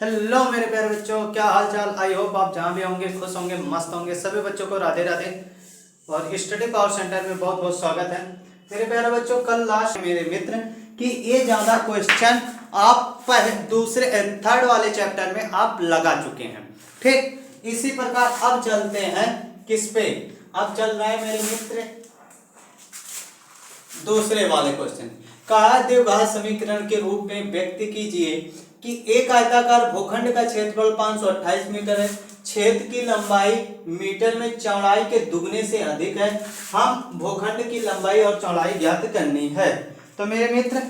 Hello मेरे प्यारे बच्चों, क्या हाल चाल। आई होप आप जहाँ भी होंगे खुश होंगे, मस्त होंगे। सभी बच्चों को राधे राधे और स्टडी पावर सेंटर में बहुत बहुत स्वागत है। मेरे प्यारे बच्चों, कल लास्ट मेरे मित्र कि ये ज़्यादा क्वेश्चन आप दूसरे थर्ड वाले चैप्टर में आप लगा चुके हैं। ठीक इसी प्रकार अब चलते हैं किस पे। अब चल रहा है मेरे मित्र दूसरे वाले क्वेश्चन का द्विघात समीकरण के रूप में व्यक्त कीजिए कि एक आयताकार भूखंड का क्षेत्रफल 528 मीटर है, क्षेत्र की लंबाई मीटर में चौड़ाई के दुगने से अधिक है। हम भूखंड की लंबाई और चौड़ाई ज्ञात करनी है। तो मेरे मित्र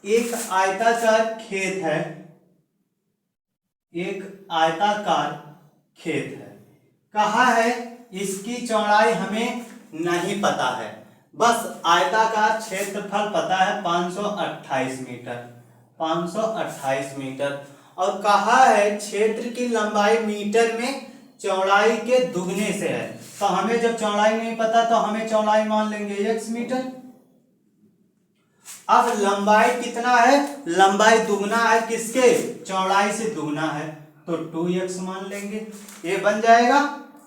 एक आयताकार खेत है, एक आयताकार खेत है, कहा है इसकी चौड़ाई हमें नहीं पता है, बस आयताकार क्षेत्रफल पता है 528 मीटर, 528 मीटर। और कहा है क्षेत्र की लंबाई मीटर में चौड़ाई के दुगने से है। तो हमें जब चौड़ाई नहीं पता तो हमें चौड़ाई मान लेंगे x मीटर। अब लंबाई कितना है, लंबाई दुगना है किसके, चौड़ाई से दुगना है, तो 2x मान लेंगे, ये बन जाएगा।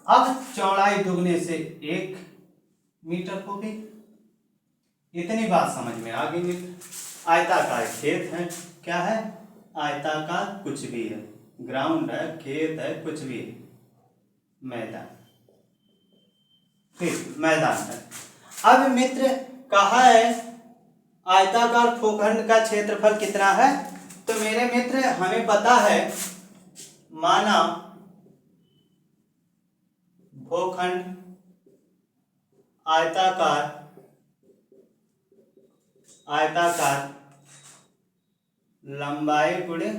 अब चौड़ाई दुगने से 1 मीटर हो गई। इतनी बात समझ में आ गई। आयताकार खेत है, क्या है, आयताकार कुछ भी है, ग्राउंड है, खेत है, कुछ भी है, मैदान, ठीक मैदान है। अब मित्र कहा है आयताकार भूखंड का क्षेत्रफल कितना है। तो मेरे मित्र हमें पता है, माना भूखंड आयताकार लंबाई गुणे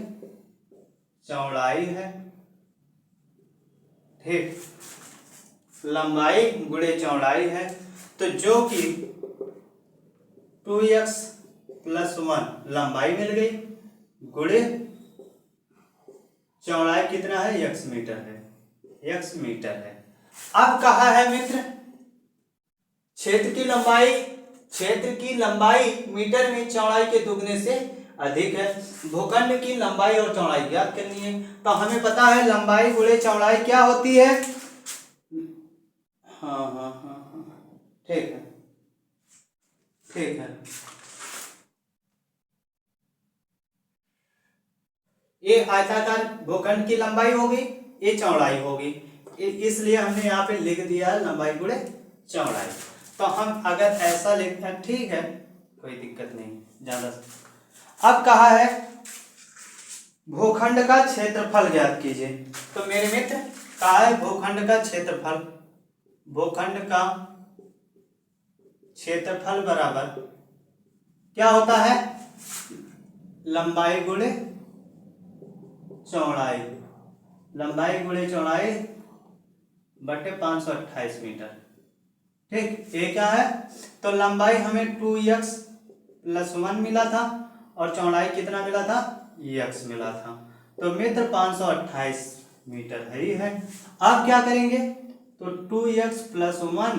चौड़ाई है, ठीक, लंबाई गुणे चौड़ाई है। तो जो कि 2x + 1 लंबाई मिल गई, गुणे चौड़ाई कितना है, x मीटर है, x मीटर है। अब कहा है मित्र क्षेत्र की लंबाई मीटर में चौड़ाई के दुगने से अधिक है। भूखंड की लंबाई और चौड़ाई ज्ञात करनी है। तो हमें पता है लंबाई गुणे चौड़ाई क्या होती है। हाँ, ठीक है, ठीक है। ये आयताकार भूखंड की लंबाई होगी, ये चौड़ाई होगी, इसलिए हमने यहाँ पे लिख दिया है लंबाई गुणे चौड़ाई। तो हम अगर ऐसा लिखते हैं, ठीक है, कोई दिक्कत नहीं ज्यादा। अब कहा है भूखंड का क्षेत्रफल ज्ञात कीजिए। तो मेरे मित्र कहा है भूखंड का क्षेत्रफल, भूखंड का क्षेत्रफल बराबर क्या होता है, लंबाई गुणे चौड़ाई, लंबाई गुणे चौड़ाई बटे 528 मीटर, ठीक। ये क्या है, तो लंबाई हमें 2x + 1 मिला था और चौड़ाई कितना मिला था, x मिला था। तो मित्र 528 मीटर है ही है। अब क्या करेंगे, तो 2x + 1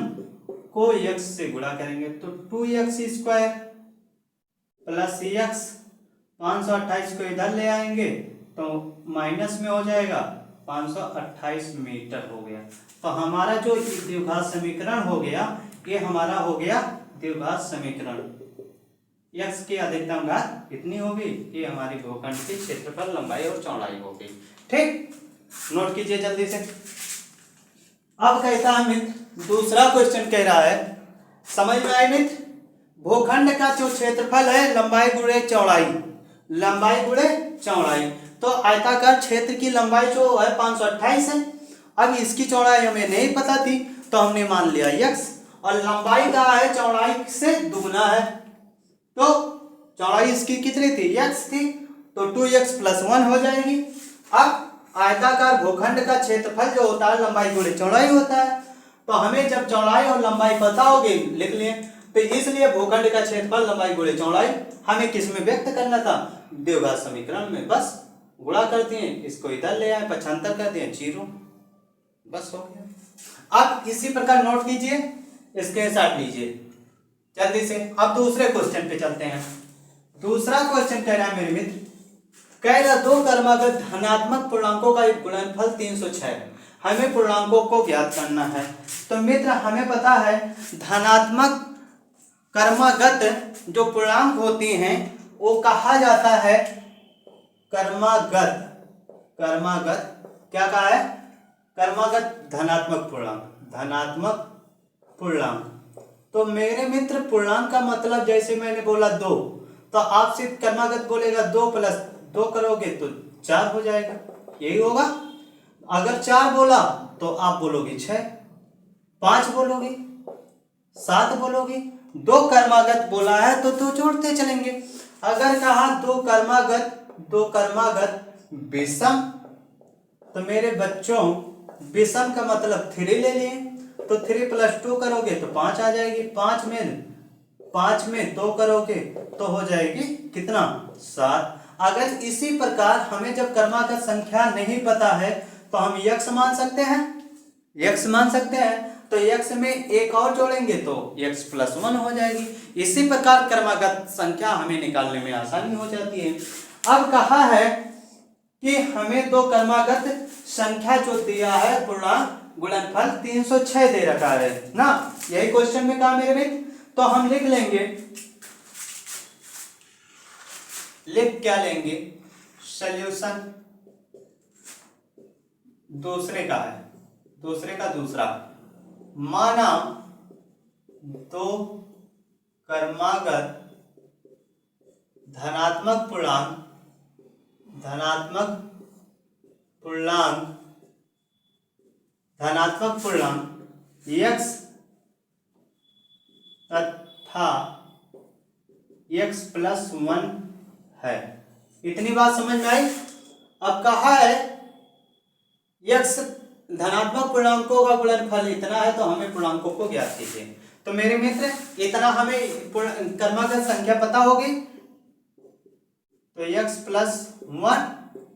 को x से गुणा करेंगे, तो 2x² + x, 528 को इधर ले आएंगे तो माइनस में हो जाएगा, 528 मीटर हो गया। तो हमारा जो द्विघात समीकरण हो गया, ये हमारा हो गया द्विघात समीकरण। x की अधिकतम घात इतनी होगी, ये हमारी भूखंड की क्षेत्रफल, लंबाई और चौड़ाई होगी, ठीक। नोट कीजिए जल्दी से। अब कहता है मित्र दूसरा क्वेश्चन कह रहा है, समझ में आए मित्र, भूखंड का जो क्षेत्रफल है लंबाई गुणे चौड़ाई, लंबाई गुणे चौड़ाई। तो आयताकार क्षेत्र की लंबाई जो है 528 है। अब इसकी चौड़ाई हमें नहीं पता थी तो हमने मान लिया x, और लंबाई का है चौड़ाई से दुगना है, तो चौड़ाई इसकी कितनी थी, x थी, तो 2x + 1 हो जाएगी। अब आयताकार भूखंड का क्षेत्रफल जो होता है लंबाई गुणे चौड़ाई होता है। तो हमें जब चौड़ाई और लंबाई पता होगी, लिख लिए, तो इसलिए भूखंड का क्षेत्रफल लंबाई गुणे चौड़ाई हमें किस में व्यक्त करना था, द्विघात समीकरण में। बस गुणा कर दिए, इसको इधर ले आए, 75 कर दिए, 0, बस हो गया। अब इसी प्रकार नोट कीजिए, इसके साथ लीजिए जल्दी से। अब दूसरे क्वेश्चन पे चलते हैं। दूसरा क्वेश्चन कह रहा है मेरे मित्र, कहेगा दो क्रमागत धनात्मक पूर्णांकों का एक गुणनफल 306 है। हमें पूर्णांकों को ज्ञात करना है। तो मित्र हमें पता है धनात्मक क्रमागत जो पूर्णांक होती हैं वो कहा जाता है क्रमागत। क्या कहा है? क्रमागत धनात्मक पूर्णांक। धनात्मक पूर्णांक। तो मेरे मित्र पूर्णांक का मतलब जैसे मैंने बोला 2, तो आप सिर्फ क्रमागत बोलेगा 2 + 2 करोगे तो 4 हो जाएगा, यही होगा। अगर 4 बोला तो आप बोलोगे 6, 5 बोलोगे, 7 बोलोगे। 2 क्रमागत बोला है तो 2 जोड़ते चलेंगे। अगर कहा 2 क्रमागत विषम, तो मेरे बच्चों विषम का मतलब 3 ले लिए, तो 3 + 2 करोगे तो 5 आ जाएगी। 5 में 2 करोगे तो हो जाएगी कितना? 7। अगर इसी प्रकार हमें जब क्रमागत संख्या नहीं पता है तो हम x मान सकते हैं। तो x में एक और जोड़ेंगे तो x + 1 हो जाएगी। इसी प्रकार क्रमागत संख्या हमें निकालने में आसानी हो जाती है। अब कहा है कि हमें दो क्रमागत संख्या जो दिया है पूर्णांक गुणनफल 306 दे रखा है ना, यही क्वेश्चन में कहा मेरे मित्र। तो हम लिख लेंगे, क्या लेंगे? सॉल्यूशन दूसरे का दूसरा माना दो क्रमागत धनात्मक पूर्णांक x तथा x + 1 है। इतनी बात समझ में आई? अब कहा है x धनात्मक पूर्णांकों का गुणनफल इतना है तो हमें पूर्णांकों को ज्ञात कीजिए। तो मेरे मित्र इतना हमें क्रमागत संख्या पता होगी, तो x + 1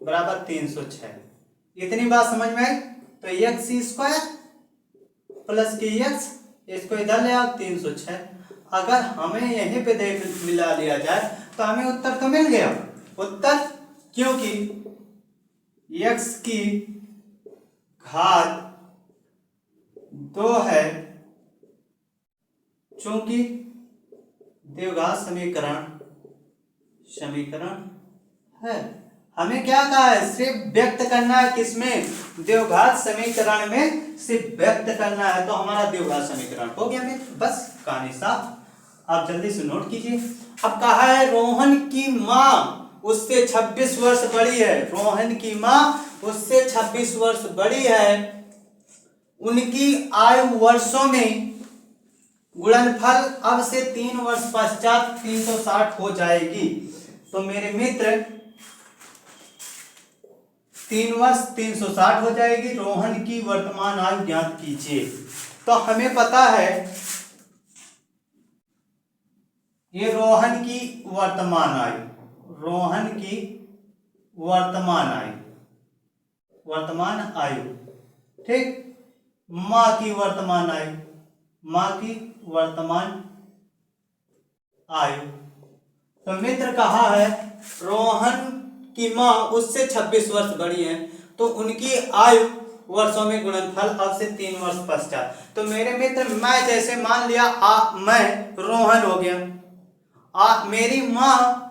= 306। इतनी बात समझ में आई? तो x² + kx, इसको इधर ले आओ 306। अगर हमें यहीं पे देख मिला लिया जाए तो हमें उत्तर तो मिल गया। उत्तर क्योंकि x की घात 2 है, चूंकि द्विघात समीकरण है। हमें क्या कहा है? सिर्फ व्यक्त करना है। किसमें? द्विघात समीकरण में सिर्फ व्यक्त करना है, तो हमारा द्विघात समीकरण हो गया मित्र। बस कहानी साफ। आप जल्दी से नोट कीजिए। अब कहा है रोहन की माँ उससे 26 वर्ष बड़ी है। रोहन की माँ उससे 26 वर्ष बड़ी है। उनकी आयु वर्षों में गुणनफल अब से 3 वर्ष पश्चात 360 हो जाएगी। तो मेरे मित्र 3 वर्ष 360 हो जाएगी। रोहन की वर्तमान आयु ज्ञात कीजिए। तो हमें पता है ये रोहन की वर्तमान आयु, ठीक। माँ की वर्तमान आयु। तो मित्र कहा है रोहन की माँ उससे 26 वर्ष बड़ी है, तो उनकी आयु वर्षों में गुणनफल अब से 3 वर्ष पश्चात। तो मेरे मित्र मैं जैसे मान लिया मैं रोहन हो गया, मेरी माँ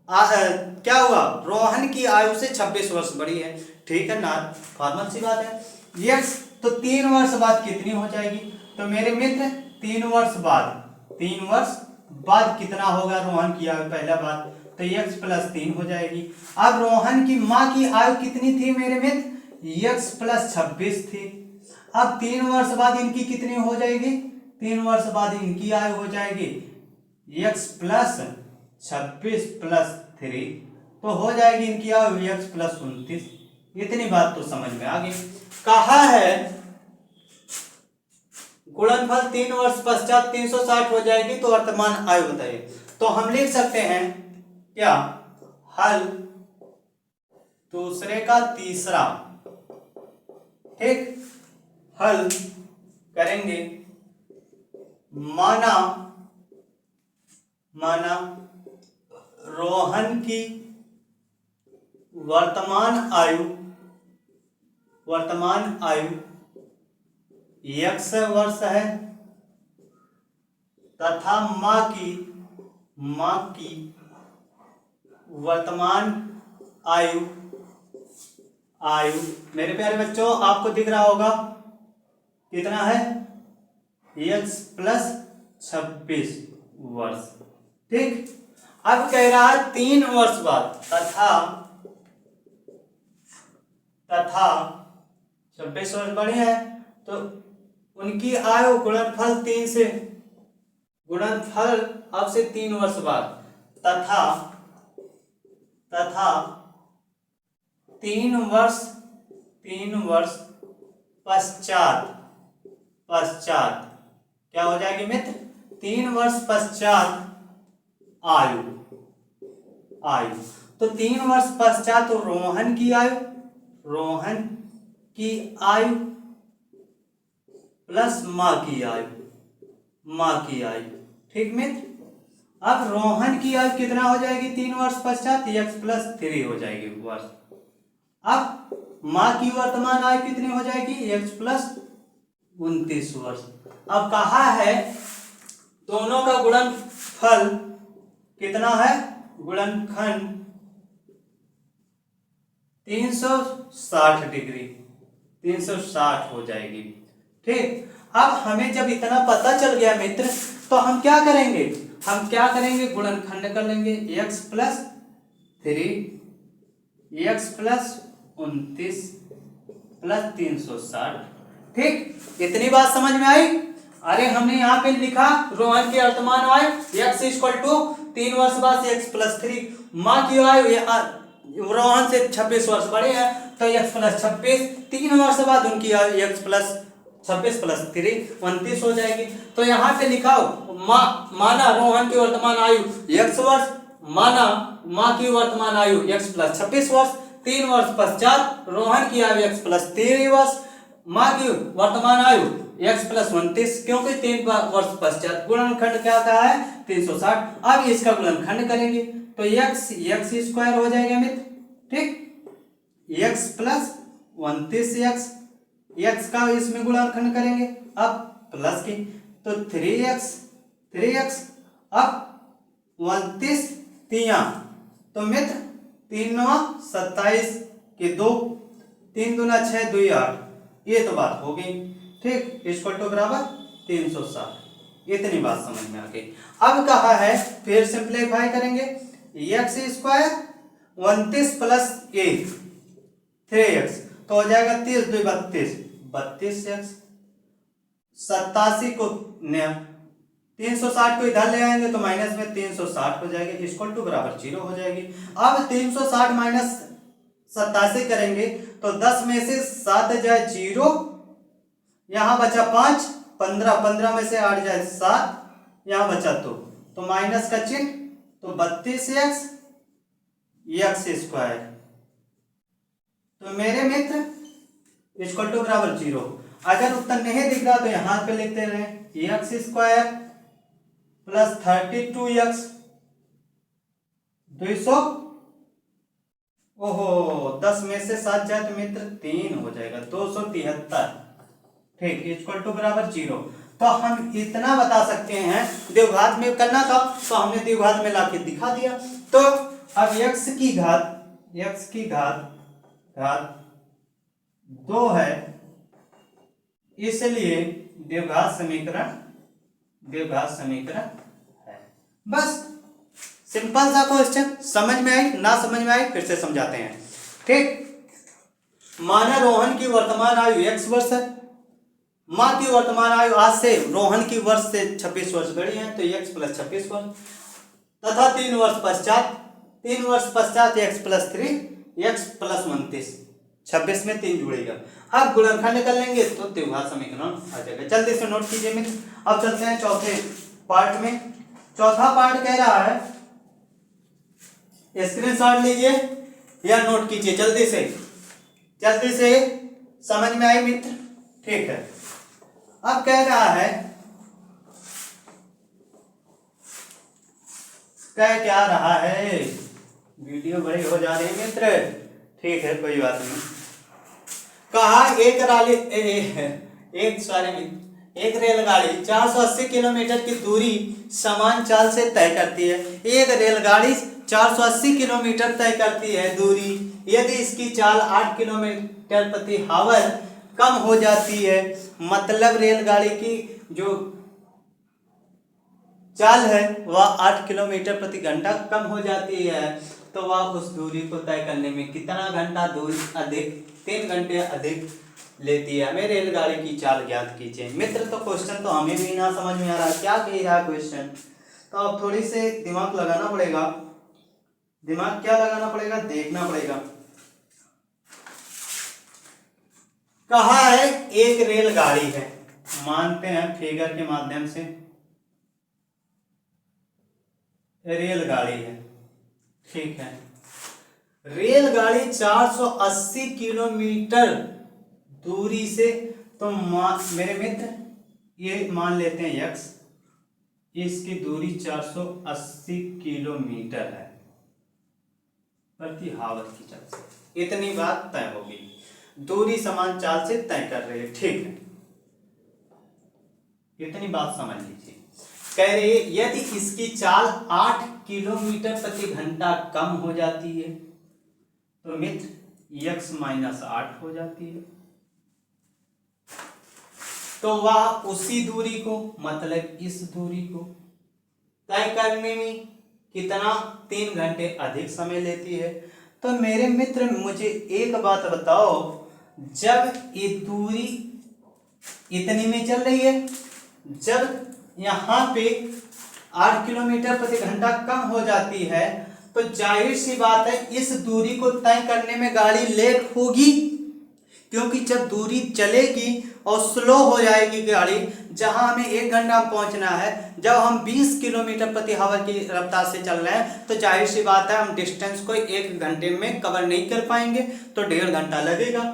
क्या हुआ? रोहन की आयु से 26 वर्ष बड़ी है, ठीक है ना, फॉर्मल सी बात है। यस, तो 3 वर्ष बाद कितनी हो जाएगी? तो मेरे मित्र 3 वर्ष बाद कितना होगा रोहन की आयु? पहला बात तो x + 3 हो जाएगी। अब रोहन की माँ की आयु कितनी थी मेरे मित्र? x + 26 थी। अब 3 वर्ष बाद इनकी कितनी हो जाएगी? 3 वर्ष बाद इनकी आयु हो जाएगी x + 26 + 3, तो हो जाएगी इनकी आयु x + 29। इतनी बात तो समझ में आ गई। कहा है गुणनफल 3 वर्ष पश्चात 360 हो जाएगी, तो वर्तमान आयु बताइए। तो हम लिख सकते हैं क्या? हल दूसरे का तीसरा, ठीक। हल करेंगे, माना रोहन की वर्तमान आयु x वर्ष है तथा माँ की वर्तमान आयु मेरे प्यारे बच्चों आपको दिख रहा होगा कितना है x प्लस 26 वर्ष। ठीक, अब कह रहा है 3 वर्ष बाद तथा 26 वर्ष बड़े हैं तो उनकी आयु गुणनफल 3 से गुणनफल अब से 3 वर्ष बाद तथा 3 वर्ष पश्चात क्या हो जाएगी मित्र? 3 वर्ष पश्चात आयु तो 3 वर्ष पश्चात तो रोहन की आयु प्लस माँ की आयु। ठीक मित्र, अब रोहन की आयु कितना हो जाएगी 3 वर्ष पश्चात? x प्लस 3 हो जाएगी वर्ष। अब माँ की वर्तमान आयु कितनी हो जाएगी? x प्लस 29 वर्ष। अब कहा है दोनों का गुणनफल कितना है? गुणनखंड 360 डिग्री 360 हो जाएगी। ठीक, अब हमें जब इतना पता चल गया मित्र तो हम क्या करेंगे? गुणनखंड कर लेंगे x plus 3 x plus 29 plus 360। ठीक, इतनी बात समझ में आई? अरे हमने यहाँ पे लिखा रोहन की वर्तमान आयु x इक्वल टू 3 वर्ष बाद x प्लस 3, माँ की आयु रोहन से 26 वर्ष बड़े हैं तो x प्लस 26, 3 वर्ष बाद उनकी आयु x प्लस 26 प्लस 3 29 हो जाएगी। तो यहाँ पे लिखा माना रोहन की वर्तमान आयु x वर्ष, माना माँ की वर्तमान आयु x प्लस 26 वर्ष, 3 वर्ष पश्चात रोहन की आयु x प्लस 3 वर्ष, माँ की वर्तमान आयु x प्लस 29, क्योंकि 3 वर्ष पश्चात। गुणनखंड क्या कहा है? 360। अब इसका गुणनखंड करेंगे तो x स्क्वायर हो जाएगा मित्र। ठीक, x प्लस 29 x का इसमें गुणनखंड करेंगे अब प्लस की तो 3x अब 29 तिया तो मित्र 3 9 27 के 2 3 दूना 6 2 8, ये तो बात हो गई। ठीक, इक्वल टू बराबर 360। इतनी बात समझ में आ गई। अब कहा है फिर सिंप्लीफाई करेंगे x स्क्वायर 29 प्लस 1 3x तो हो जाएगा 30 2 32x 87 को 360 को इधर ले आएंगे तो माइनस में 360 हो जाएगा इक्वल टू बराबर 0 हो जाएगी। अब 360 माइनस 87 करेंगे तो 10 में से 7 जाए 0, यहाँ बचा 5, 15 में से 8 जाए 7, यहाँ बचा 2 तो माइनस का चिन्ह तो 32x स्क्वायर। तो मेरे मित्र इक्वल टू बराबर 0। अगर उत्तर नहीं दिख रहा तो यहाँ पे लिखते रहे x स्क्वायर प्लस 32x 200, ओहो 10 में से 7 जाए तो मित्र 3 हो जाएगा 273। ठीक, इक्वल टू बराबर 0। तो हम इतना बता सकते हैं द्विघात में करना था तो हमने द्विघात में लाके दिखा दिया। तो अब x की घात 2 है, इसलिए द्विघात समीकरण है। बस सिंपल सा क्वेश्चन। समझ में आई? ना समझ में आई फिर से समझाते हैं। ठीक, माना रोहन की वर्तमान आयु x वर्ष है, माँ की वर्तमान आयु आज से रोहन की वर्ष से 26 वर्ष बड़ी है तो x प्लस 26 वर्ष तथा 3 वर्ष पश्चात x प्लस 3 x प्लस 29, 26 में 3 जुड़ेगा। अब गुणनखंड कर लेंगे तो द्विघात समीकरण आ जाएगा। जल्दी से नोट कीजिए मित्र। अब चलते हैं चौथे पार्ट में। चौथा पार्ट कह रहा है, स्क्रीनशॉट लीजिए या नोट कीजिए जल्दी से समझ में आई मित्र? ठीक है। अब कह रहा है क्या रहा है, वीडियो बड़े हो जा रहे हैं मित्र, ठीक है, कोई बात नहीं। कहा एक रेलगाड़ी 480 किलोमीटर की दूरी समान चाल से तय करती है। एक रेलगाड़ी 480 किलोमीटर तय करती है दूरी, यदि इसकी चाल 8 किलोमीटर प्रति हावर कम हो जाती है, मतलब रेलगाड़ी की जो चाल है वह 8 किलोमीटर प्रति घंटा कम हो जाती है, तो वह उस दूरी को तय करने में कितना घंटा दूरी अधिक, 3 घंटे अधिक लेती है। हमें रेलगाड़ी की चाल ज्ञात कीजिए। मित्र, तो क्वेश्चन तो हमें भी ना समझ में आ रहा क्या कह रहा है क्वेश्चन, तो अब थोड़ी से दिमाग लगाना पड़ेगा। दिमाग क्या लगाना पड़ेगा, देखना पड़ेगा। कहा है एक रेलगाड़ी है, मानते हैं फिगर के माध्यम से रेलगाड़ी है, ठीक है। रेलगाड़ी 480 किलोमीटर दूरी से, तो मेरे मित्र ये मान लेते हैं x, इसकी दूरी 480 किलोमीटर है प्रति हावर की चाल से, इतनी बात तय होगी। दूरी समान चाल से तय कर रहे हैं, ठीक है, इतनी बात समझ लीजिए। कह रहे यदि इसकी चाल 8 किलोमीटर प्रति घंटा कम हो जाती है, तो मित्र x माइनस 8 हो जाती है, तो वह उसी दूरी को, मतलब इस दूरी को तय करने में कितना, 3 घंटे अधिक समय लेती है। तो मेरे मित्र मुझे एक बात बताओ, जब ये दूरी इतनी में चल रही है, जब यहाँ पे 8 किलोमीटर प्रति घंटा कम हो जाती है, तो जाहिर सी बात है इस दूरी को तय करने में गाड़ी लेट होगी, क्योंकि जब दूरी चलेगी और स्लो हो जाएगी गाड़ी, जहां हमें 1 घंटा पहुंचना है, जब हम 20 किलोमीटर प्रति हावर की रफ्तार से चल रहे हैं, तो जाहिर सी बात है हम डिस्टेंस को 1 घंटे में कवर नहीं कर पाएंगे, तो 1.5 घंटा लगेगा।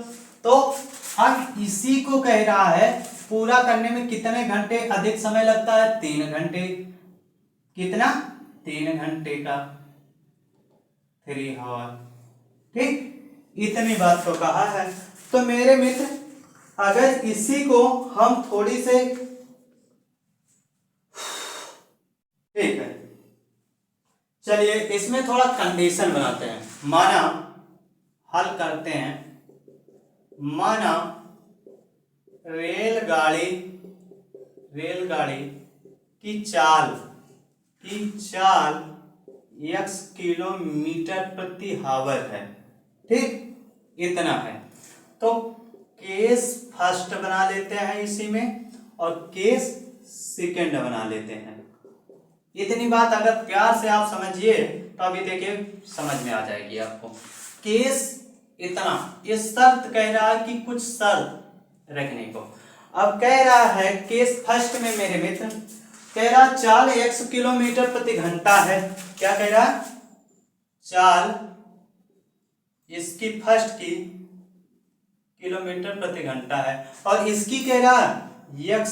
तो हम इसी को कह रहा है पूरा करने में कितने घंटे अधिक समय लगता है, 3 घंटे। कितना, 3 घंटे का 3 हावर, ठीक, इतनी बात तो कहा है। तो मेरे मित्र अगर इसी को हम थोड़ी से, ठीक है, चलिए इसमें थोड़ा कंडीशन बनाते हैं। माना, हल करते हैं, माना रेलगाड़ी की चाल x किलोमीटर प्रति हावर है, ठीक, इतना है। तो केस फर्स्ट बना लेते हैं इसी में, और केस सेकंड बना लेते हैं। इतनी बात अगर प्यार से आप समझिए तो अभी देखिए समझ में आ जाएगी आपको। केस इतना, इस शर्त कह रहा है कि कुछ शर्त रखने को। अब कह रहा है केस फर्स्ट में मेरे मित्र, कह रहा चाल 100 किलोमीटर प्रति घंटा है। क्या कह रहा, चाल इसकी फर्स्ट की किलोमीटर प्रति घंटा है, और इसकी कह रहा x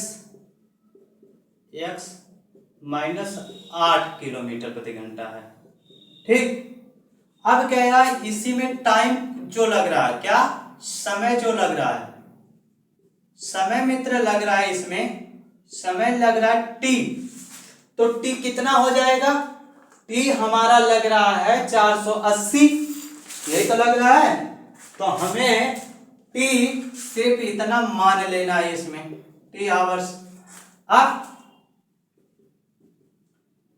माइनस 8 किलोमीटर प्रति घंटा है, ठीक। अब कह रहा है इसी में टाइम जो लग रहा है, क्या, समय जो लग रहा है, समय मित्र लग रहा है, इसमें समय लग रहा है t। तो t कितना हो जाएगा, t हमारा लग रहा है 480, यही तो लग रहा है। तो हमें t सिर्फ इतना मान लेना है इसमें, t आवर्स। अब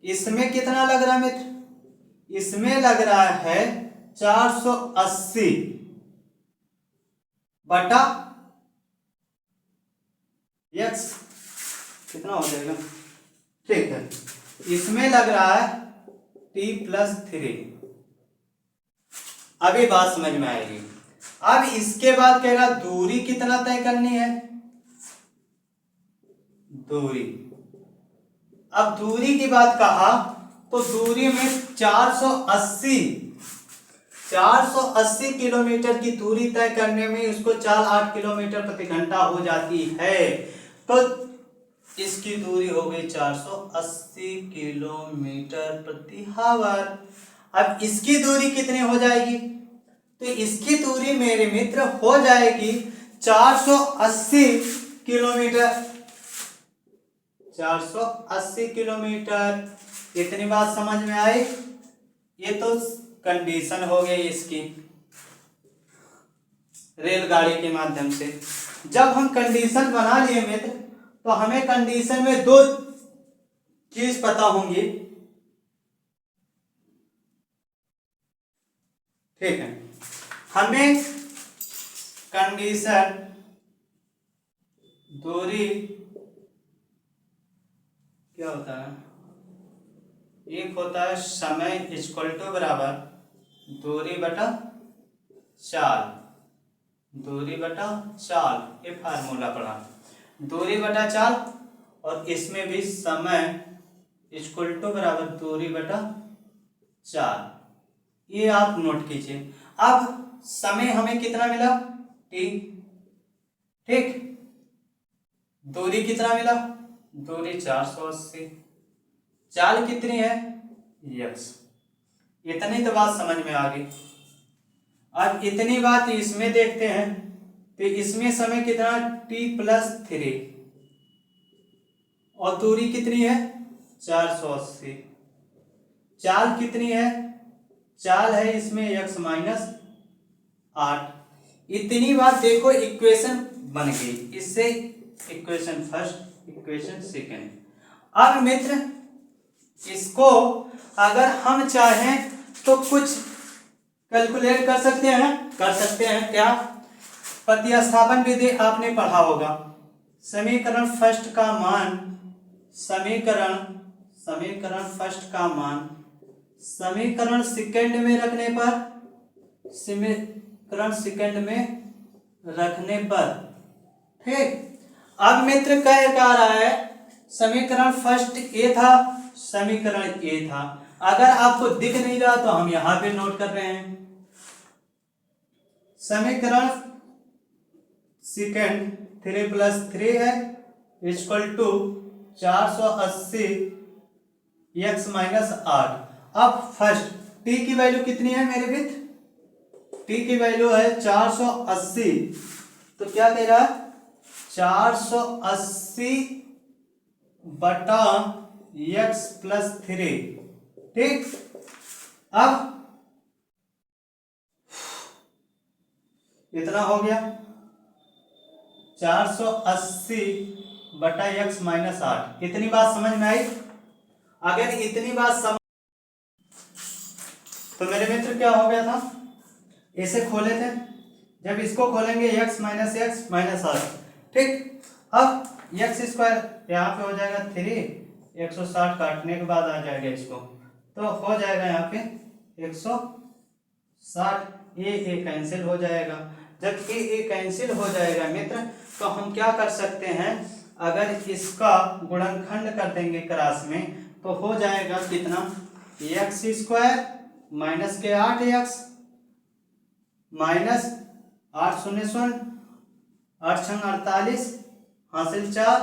इसमें कितना लग रहा है मित्र, इसमें लग रहा है 480 बटा x, कितना हो जाएगा, ठीक है, इसमें लग रहा है t+3। अभी बात समझ में आएगी। अब इसके बाद कह रहा दूरी कितना तय करनी है, दूरी। अब दूरी की बात कहा तो दूरी में 480 किलोमीटर की दूरी तय करने में उसको चाल 8 किलोमीटर प्रति घंटा हो जाती है, तो इसकी दूरी हो गई 480 किलोमीटर प्रति हावर। अब इसकी दूरी कितनी हो जाएगी, तो तो इसकी दूरी मेरे मित्र हो जाएगी 480 किलोमीटर। 480 किलोमीटर। इतनी बात समझ में आई? ये तो कंडीशन हो गई इसकी रेलगाड़ी के माध्यम से। जब हम कंडीशन बना लिए मित्र, तो हमें कंडीशन में दो चीज पता होंगी, ठीक है। हमें कंडीशन दूरी क्या होता है, एक होता है समय इक्वल टू बराबर दूरी बटा चाल। दूरी बटा चाल, ये फार्मूला पढ़ा, दूरी बटा चाल। और इसमें भी समय इक्वल टू बराबर दूरी बटा चाल, ये आप नोट कीजिए। अब समय हमें कितना मिला, t, ठीक। दूरी कितना मिला, दूरी 480। चाल कितनी है, x। इतनी तो बात समझ में आ गई। अब इतनी बात इसमें देखते हैं, तो इसमें समय कितना, t+3 और दूरी कितनी है 480। चाल कितनी है, चाल है इसमें x-8। इतनी बात देखो, इक्वेशन बन गई। इससे इक्वेशन फर्स्ट, इक्वेशन सेकंड। अब मित्र इसको अगर हम चाहें तो कुछ कैलकुलेट कर सकते हैं क्या? प्रतिस्थापन विधि आपने पढ़ा होगा। समीकरण फर्स्ट का मान, समीकरण फर्स्ट का मान समीकरण सेकंड में रखने पर, समीकरण सेकंड में रखने पर, ठीक। अब मित्र कह रहा है समीकरण फर्स्ट ए था, समीकरण ए था। अगर आपको दिख नहीं रहा तो हम यहां पे नोट कर रहे हैं। समीकरण सेकंड 3+3 है इक्वल टू 480 x-8। अब फर्स्ट t की वैल्यू कितनी है मेरे मित्र, t की वैल्यू है 480। तो क्या कह रहा है, 480 बटा x+3, ठीक। अब इतना हो गया 480 बटा x-8। इतनी बात समझ में आई? अगर इतनी बात समझ, तो मेरे मित्र क्या हो गया था, इसे खोले थे, जब इसको खोलेंगे x-8, ठीक। अब x² यहाँ पे हो जाएगा 3, 160 काटने के बाद आ जाएगा इसको, तो हो जाएगा यहाँ पे 160। ये कैंसिल हो जाएगा। जब ये कैंसिल हो जाएगा मित्र, तो हम क्या कर सकते हैं, अगर इसका गुणनखंड कर देंगे क्रॉस में, तो हो जाएगा कितना, x² माइनस के 8x माइनस 8 शून्य शून्य, 8 छंग 48, हासिल 4,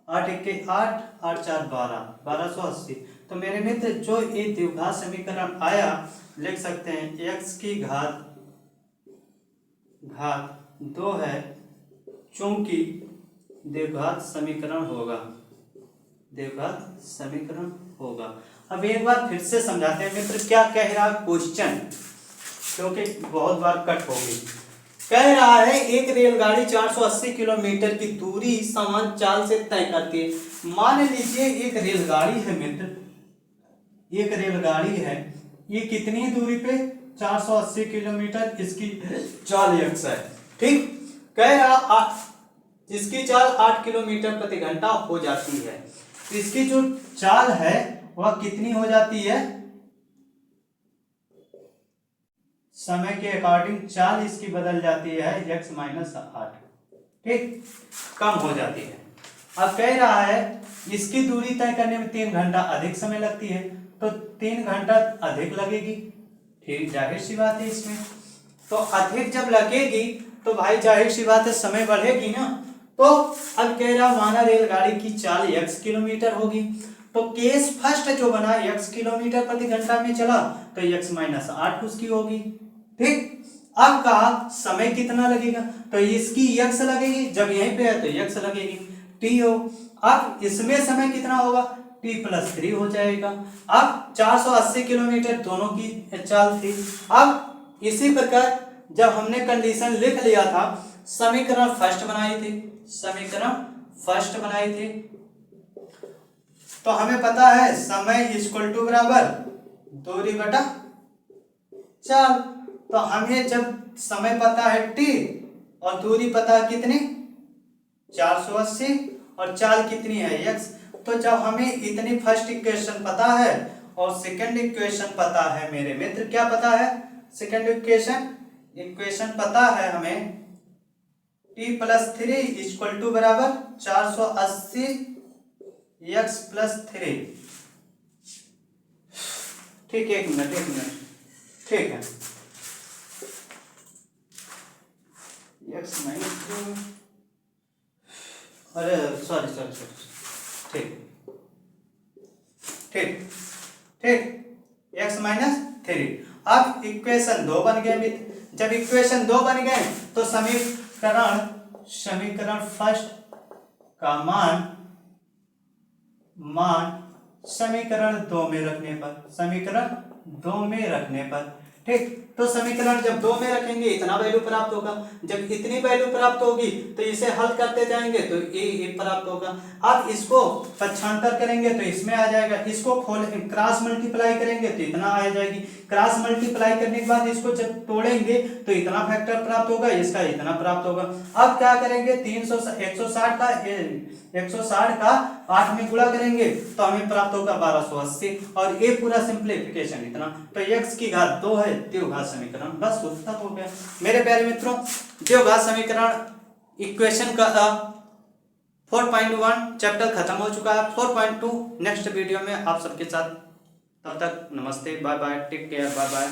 8 1 8, 8 4 12, 1280। तो मेरे मित्र जो ये द्विघात समीकरण आया, लिख सकते हैं x की घात 2 है, चूंकि द्विघात समीकरण होगा, द्विघात समीकरण होगा। अब एक बार फिर से समझाते हैं मित्र क्या कह रहा है क्वेश्चन, क्योंकि बहुत बार कट हो गई। कह रहा है एक रेलगाड़ी 480 किलोमीटर की दूरी समान चाल से तय करती है। मान लीजिए एक रेलगाड़ी है मित्र, एक रेलगाड़ी है, ये कितनी दूरी पे, 480 किलोमीटर, इसकी चाल x है, ठीक। कह रहा इसकी चाल 8 किलोमीटर प्रति घंटा हो जाती है। इसकी जो चाल है वह कितनी हो जाती है, समय के अकॉर्डिंग चाल इसकी बदल जाती है x-8, ठीक, कम हो जाती है। अब कह रहा है इसकी दूरी तय करने में 3 घंटा अधिक समय लगती है, तो 3 घंटा अधिक लगेगी, ठीक, जाहिर सी बात है इसमें। तो अधिक जब लगेगी तो भाई जाहिर सी बात है समय बढ़ेगी ना। तो अब कह रहा माना रेलगाड़ी की चाल x किलोमीटर होगी, तो केस फर्स्ट जो बना x किलोमीटर प्रति घंटा में चला, तो x-8 उसकी होगी, ठीक। अब कहा समय कितना लगेगा, तो इसकी x लगेगी, जब यहीं पे है तो x लगेगी, t हो। अब इसमें समय कितना होगा, t+3 हो जाएगा। अब 480 किलोमीटर दोनों की चाल थी। अब इसी प्रकार जब हमने कंडीशन लिख लिया था, समीकरण फर्स्ट बनाई थी, तो हमें पता है समय इक्वल टू बराबर दूरी बटा चाल। तो हमें जब समय पता है t और दूरी पता है कितनी 480 और चाल कितनी है x, तो जब हमें इतनी फर्स्ट इक्वेशन पता है और सेकंड इक्वेशन पता है मेरे मित्र, क्या पता है, सेकंड इक्वेशन पता है हमें t+3 इक्वल टू बराबर 480 x+3। ठीक है, एक मिनट, ठीक है, x -3, अरे सॉरी, ठीक x-3। अब इक्वेशन 2 बन गए मित्र। जब इक्वेशन 2 बन गए तो समीकरण फर्स्ट का मान समीकरण 2 में रखने पर, ठीक, तो समीकरण जब 2 में रखेंगे इतना वैल्यू प्राप्त होगा। जब इतनी वैल्यू प्राप्त होगी तो इसे हल करते जाएंगे तो ए प्राप्त होगा। अब इसको पक्षांतर करेंगे तो इसमें आ जाएगा, इसको क्रॉस मल्टीप्लाई करेंगे तो इतना आ जाएगी, क्रॉस मल्टीप्लाई करने के बाद इसको जब तोड़ेंगे तो इतना फैक्टर प्राप्त होगा, इसका इतना प्राप्त होगा। अब क्या करेंगे, 160 का 8 में गुणा करेंगे तो हमें प्राप्त होगा 1280, और ये पूरा सिंप्लीफिकेशन इतना, तो x की घात 2 है द्विघात समीकरण, बस उत्तर हो गया। मेरे प्यारे मित्रों, द्विघात समीकरण इक्वेशन का 4.1 चैप्टर खत्म हो चुका है। 4.2 नेक्स्ट वीडियो में आप सबके साथ, तब तक नमस्ते, bye bye, take care, bye bye.